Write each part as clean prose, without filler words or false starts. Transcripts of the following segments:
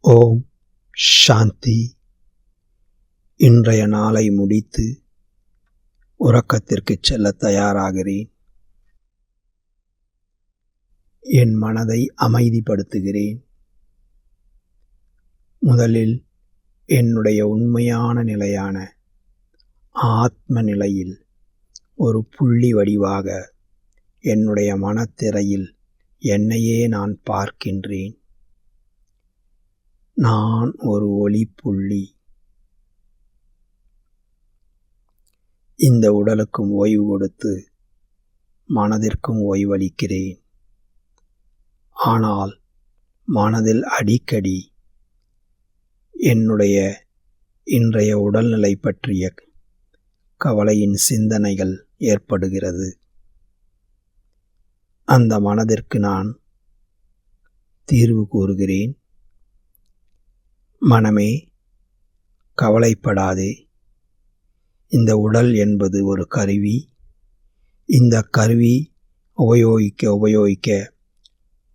ஓம் சாந்தி. இன்றைய நாளை முடித்து உறக்கத்திற்கு செல்ல தயாராகிறேன். என் மனதை அமைதிப்படுத்துகிறேன். முதலில் என்னுடைய உண்மையான நிலையான ஆத்ம நிலையில் ஒரு புள்ளி வடிவாக என்னுடைய மனத்திரையில் என்னையே நான் பார்க்கின்றேன். நான் ஒரு ஒளிப்புள்ளி. இந்த உடலுக்கும் ஓய்வு கொடுத்து மனதிற்கும் ஓய்வளிக்கிறேன். ஆனால் மனதில் அடிக்கடி என்னுடைய இன்றைய உடல்நிலை பற்றிய கவலையின் சிந்தனைகள் ஏற்படுகிறது. அந்த மனதிற்கு நான் தீர்வு கூறுகிறேன். மனமே, கவலைப்படாதே. இந்த உடல் என்பது ஒரு கருவி. இந்த கருவி உபயோகிக்க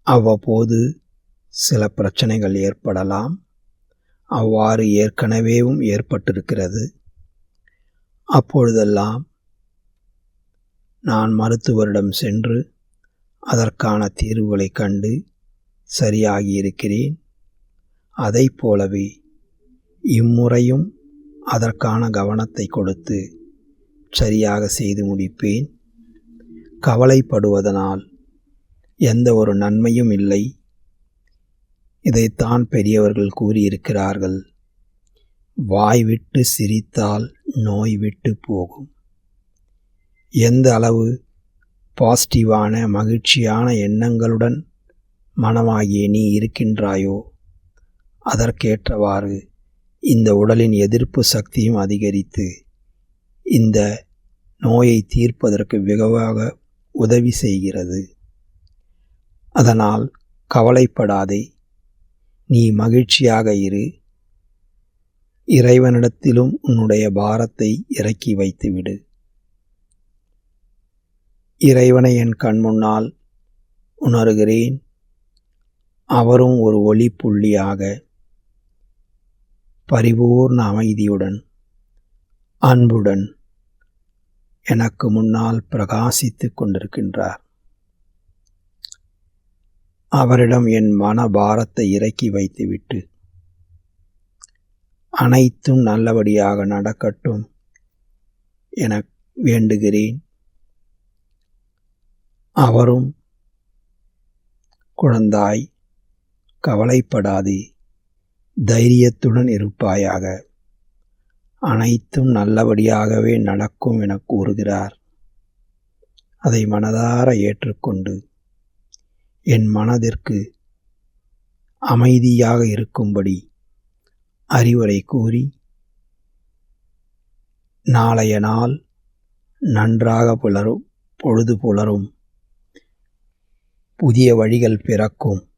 அவ்வப்போது சில பிரச்சனைகள் ஏற்படலாம். அவ்வாறு ஏற்கனவேவும் ஏற்பட்டிருக்கிறது. அப்பொழுதெல்லாம் நான் மருத்துவரிடம் சென்று அதற்கான தீர்வுகளை கண்டு சரியாகியிருக்கிறேன். அதைப் போலவே இம்முறையும் அதற்கான கவனத்தை கொடுத்து சரியாக செய்து முடிப்பேன். கவலைப்படுவதனால் எந்த ஒரு நன்மையும் இல்லை. இதைத்தான் பெரியவர்கள் கூறியிருக்கிறார்கள். வாய் விட்டு சிரித்தால் நோய் விட்டு போகும். எந்த அளவு பாசிட்டிவான மகிழ்ச்சியான எண்ணங்களுடன் மனமாகிய நீ இருக்கின்றாயோ அதற்கேற்றவாறு இந்த உடலின் எதிர்ப்பு சக்தியும் அதிகரித்து இந்த நோயை தீர்ப்பதற்கு வெகுவாக உதவி செய்கிறது. அதனால் கவலைப்படாதே. நீ மகிழ்ச்சியாக இரு. இறைவனிடத்திலும் உன்னுடைய பாரத்தை இறக்கி வைத்துவிடு. இறைவனை என் கண் முன்னால் உணர்கிறேன். அவரும் ஒரு ஒளிப்புள்ளியாக பரிபூர்ண அமைதியுடன் அன்புடன் எனக்கு முன்னால் பிரகாசித்துக் கொண்டிருக்கின்றார். அவரிடம் என் மன பாரத்தை இறக்கி வைத்துவிட்டு அனைத்தும் நல்லபடியாக நடக்கட்டும் என வேண்டுகிறேன். அவரும், குழந்தாய், கவலைப்படாதே, தைரியத்துடன் இருப்பாயாக, அனைத்தும் நல்லபடியாகவே நடக்கும் என கூறுகிறார். அதை மனதார ஏற்றுக்கொண்டு என் மனதிற்கு அமைதியாக இருக்கும்படி அறிவுரை கூறி நாளைய நாள் நன்றாக பொழுது புலரும். புதிய வழிகள் பிறக்கும்.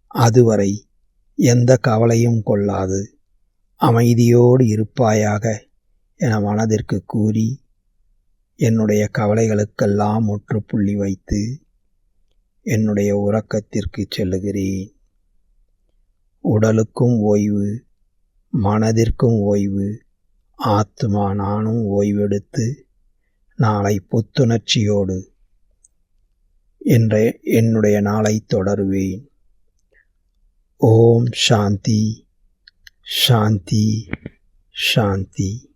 அதுவரை எந்த கவலையும் கொள்ளாது அமைதியோடு இருப்பாயாக என மனதிற்கு கூறி என்னுடைய கவலைகளுக்கெல்லாம் முற்றுப்புள்ளி வைத்து என்னுடைய உறக்கத்திற்கு செல்லுகிறேன். உடலுக்கும் ஓய்வு, மனதிற்கும் ஓய்வு, ஆத்மா நானும் ஓய்வெடுத்து நாளை புத்துணர்ச்சியோடு என்னுடைய நாளை தொடருவேன். ஓம் சாந்தி, சாந்தி, சாந்தி.